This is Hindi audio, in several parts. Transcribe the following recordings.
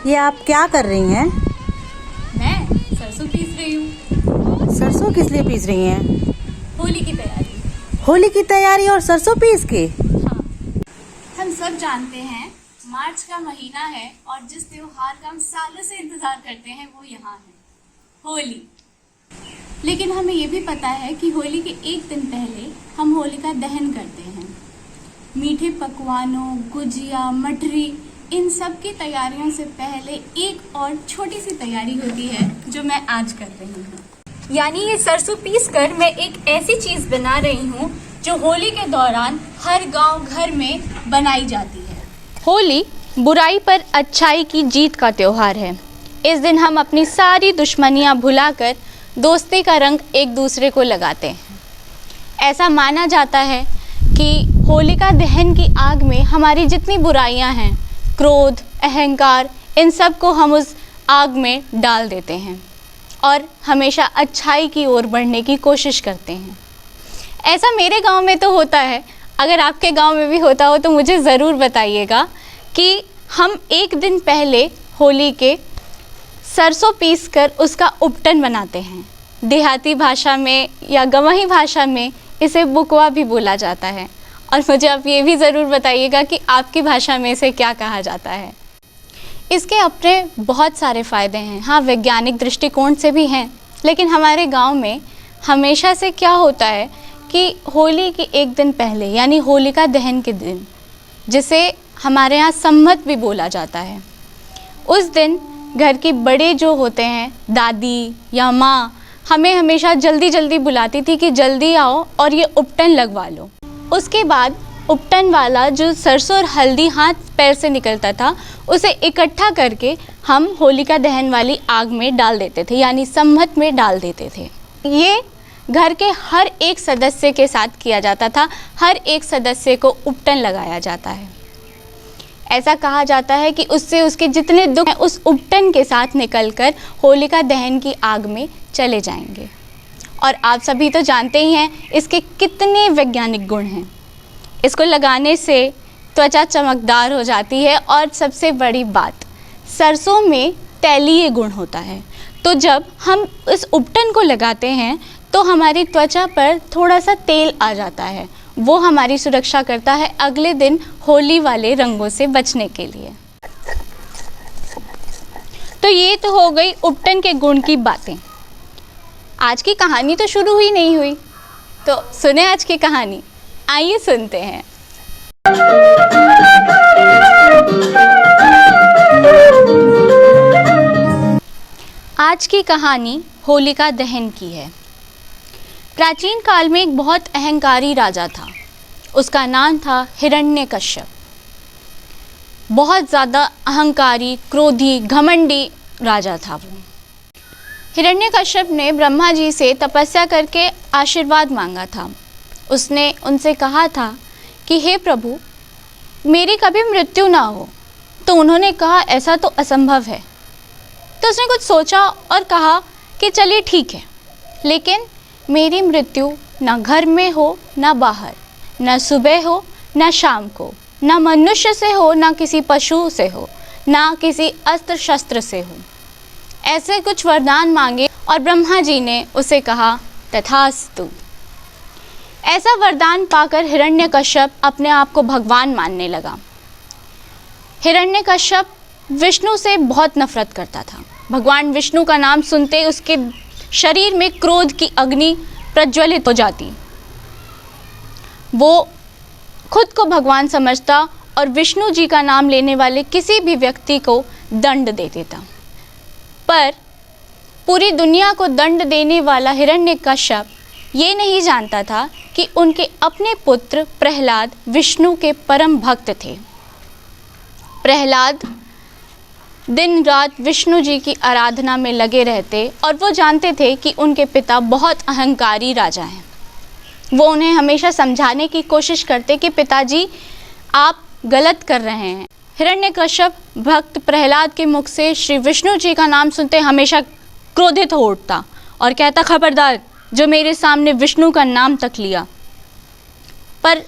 ये आप क्या कर रही हैं? मैं सरसों पीस रही हूँ। सरसों किस लिए पीस रही हैं? होली की तैयारी। होली की तैयारी और सरसों पीस के? हाँ, हम सब जानते हैं मार्च का महीना है और जिस त्योहार का हम सालों से इंतजार करते हैं वो यहाँ है, होली। लेकिन हमें ये भी पता है कि होली के एक दिन पहले हम होलिका दहन करते हैं। मीठे पकवानों, गुजिया, मठरी, इन सब की तैयारियों से पहले एक और छोटी सी तैयारी होती है जो मैं आज कर रही हूँ। यानी ये सरसों पीस कर मैं एक ऐसी चीज़ बना रही हूँ जो होली के दौरान हर गांव घर में बनाई जाती है। होली बुराई पर अच्छाई की जीत का त्योहार है। इस दिन हम अपनी सारी दुश्मनियाँ भुलाकर दोस्ती का रंग एक दूसरे को लगाते हैं। ऐसा माना जाता है कि होलिका दहन की आग में हमारी जितनी बुराइयां हैं, क्रोध, अहंकार, इन सब को हम उस आग में डाल देते हैं और हमेशा अच्छाई की ओर बढ़ने की कोशिश करते हैं। ऐसा मेरे गांव में तो होता है। अगर आपके गांव में भी होता हो तो मुझे ज़रूर बताइएगा कि हम एक दिन पहले होली के सरसों पीस कर उसका उपटन बनाते हैं। देहाती भाषा में या गंवही भाषा में इसे बुकवा भी बोला जाता है। और मुझे आप ये भी ज़रूर बताइएगा कि आपकी भाषा में इसे क्या कहा जाता है। इसके अपने बहुत सारे फ़ायदे हैं। हाँ, वैज्ञानिक दृष्टिकोण से भी हैं, लेकिन हमारे गांव में हमेशा से क्या होता है कि होली के एक दिन पहले यानी होलिका दहन के दिन, जिसे हमारे यहाँ सम्मत भी बोला जाता है, उस दिन घर की बड़े जो होते हैं, दादी या माँ, हमें हमेशा जल्दी जल्दी बुलाती थी कि जल्दी आओ और ये उपटन लगवा लो। उसके बाद उपटन वाला जो सरसों और हल्दी हाथ पैर से निकलता था, उसे इकट्ठा करके हम होलिका दहन वाली आग में डाल देते थे, यानी सम्मत में डाल देते थे। ये घर के हर एक सदस्य के साथ किया जाता था। हर एक सदस्य को उपटन लगाया जाता है। ऐसा कहा जाता है कि उससे उसके जितने दुख हैं उस उपटन के साथ निकलकर होलिका दहन की आग में चले जाएंगे। और आप सभी तो जानते ही हैं इसके कितने वैज्ञानिक गुण हैं। इसको लगाने से त्वचा चमकदार हो जाती है और सबसे बड़ी बात, सरसों में तैलीय गुण होता है। तो जब हम इस उपटन को लगाते हैं तो हमारी त्वचा पर थोड़ा सा तेल आ जाता है। वो हमारी सुरक्षा करता है अगले दिन होली वाले रंगों से बचने के लिए। तो ये तो हो गई उपटन के गुण की बातें। आज की कहानी तो शुरू ही नहीं हुई, तो सुने आज की कहानी। आइए सुनते हैं। आज की कहानी होलिका दहन की है। प्राचीन काल में एक बहुत अहंकारी राजा था। उसका नाम था हिरण्यकश्यप। बहुत ज़्यादा अहंकारी, क्रोधी, घमंडी राजा था वो। हिरण्यकश्यप ने ब्रह्मा जी से तपस्या करके आशीर्वाद मांगा था। उसने उनसे कहा था कि हे प्रभु, मेरी कभी मृत्यु ना हो। तो उन्होंने कहा ऐसा तो असंभव है। तो उसने कुछ सोचा और कहा कि चलिए ठीक है, लेकिन मेरी मृत्यु ना घर में हो ना बाहर, ना सुबह हो ना शाम को, ना मनुष्य से हो ना किसी पशु से हो, ना किसी अस्त्र शस्त्र से हो। ऐसे कुछ वरदान मांगे और ब्रह्मा जी ने उसे कहा तथास्तु। ऐसा वरदान पाकर हिरण्यकश्यप अपने आप को भगवान मानने लगा। हिरण्यकश्यप विष्णु से बहुत नफरत करता था। भगवान विष्णु का नाम सुनते ही उसके शरीर में क्रोध की अग्नि प्रज्वलित हो जाती। वो खुद को भगवान समझता और विष्णु जी का नाम लेने वाले किसी भी व्यक्ति को दंड दे देता। पर पूरी दुनिया को दंड देने वाला हिरण्यकश्यप ये नहीं जानता था कि उनके अपने पुत्र प्रहलाद विष्णु के परम भक्त थे। प्रहलाद दिन रात विष्णु जी की आराधना में लगे रहते और वो जानते थे कि उनके पिता बहुत अहंकारी राजा हैं। वो उन्हें हमेशा समझाने की कोशिश करते कि पिताजी आप गलत कर रहे हैं। हिरण्यकश्यप भक्त प्रहलाद के मुख से श्री विष्णु जी का नाम सुनते हमेशा क्रोधित हो उठता और कहता खबरदार, जो मेरे सामने विष्णु का नाम तक लिया। पर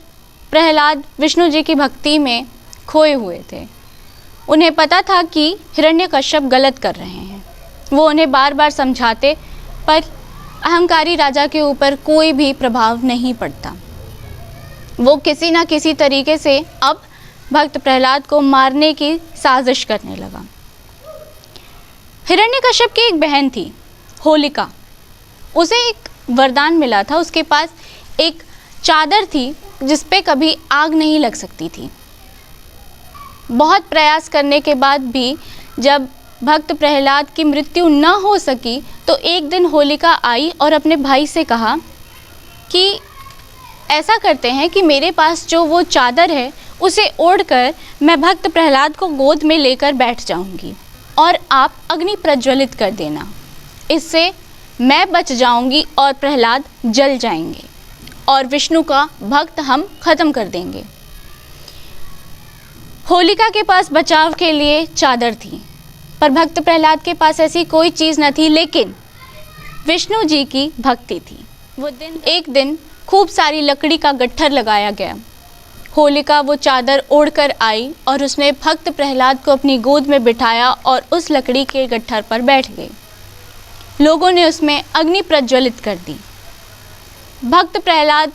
प्रहलाद विष्णु जी की भक्ति में खोए हुए थे। उन्हें पता था कि हिरण्यकश्यप गलत कर रहे हैं। वो उन्हें बार बार समझाते, पर अहंकारी राजा के ऊपर कोई भी प्रभाव नहीं पड़ता। वो किसी न किसी तरीके से अब भक्त प्रहलाद को मारने की साजिश करने लगा। हिरण्यकश्यप की एक बहन थी, होलिका। उसे एक वरदान मिला था। उसके पास एक चादर थी जिस पे कभी आग नहीं लग सकती थी। बहुत प्रयास करने के बाद भी जब भक्त प्रहलाद की मृत्यु न हो सकी, तो एक दिन होलिका आई और अपने भाई से कहा कि ऐसा करते हैं कि मेरे पास जो वो चादर है उसे ओढ़कर मैं भक्त प्रहलाद को गोद में लेकर बैठ जाऊंगी और आप अग्नि प्रज्वलित कर देना। इससे मैं बच जाऊंगी और प्रहलाद जल जाएंगे और विष्णु का भक्त हम खत्म कर देंगे। होलिका के पास बचाव के लिए चादर थी, पर भक्त प्रहलाद के पास ऐसी कोई चीज़ न थी, लेकिन विष्णु जी की भक्ति थी। एक दिन खूब सारी लकड़ी का गट्ठर लगाया गया। होलिका वो चादर ओढ़कर आई और उसने भक्त प्रहलाद को अपनी गोद में बिठाया और उस लकड़ी के गट्ठर पर बैठ गई। लोगों ने उसमें अग्नि प्रज्वलित कर दी। भक्त प्रहलाद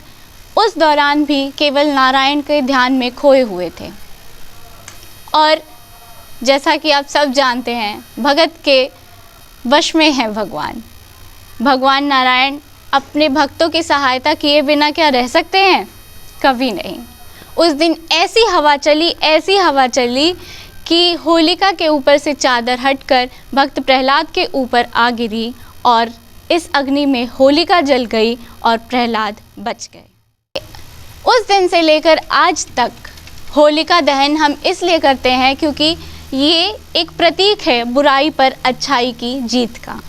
उस दौरान भी केवल नारायण के ध्यान में खोए हुए थे। और जैसा कि आप सब जानते हैं, भगत के वश में है भगवान। भगवान नारायण अपने भक्तों की सहायता किए बिना क्या रह सकते हैं? कभी नहीं। उस दिन ऐसी हवा चली कि होलिका के ऊपर से चादर हटकर भक्त प्रहलाद के ऊपर आ गिरी और इस अग्नि में होलिका जल गई और प्रहलाद बच गए। उस दिन से लेकर आज तक होलिका दहन हम इसलिए करते हैं क्योंकि ये एक प्रतीक है बुराई पर अच्छाई की जीत का।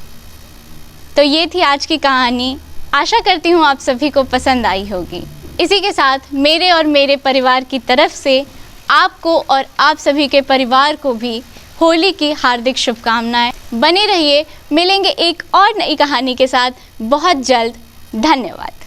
तो ये थी आज की कहानी। आशा करती हूँ आप सभी को पसंद आई होगी। इसी के साथ मेरे और मेरे परिवार की तरफ से आपको और आप सभी के परिवार को भी होली की हार्दिक शुभकामनाएं। बने रहिए, मिलेंगे एक और नई कहानी के साथ बहुत जल्द। धन्यवाद।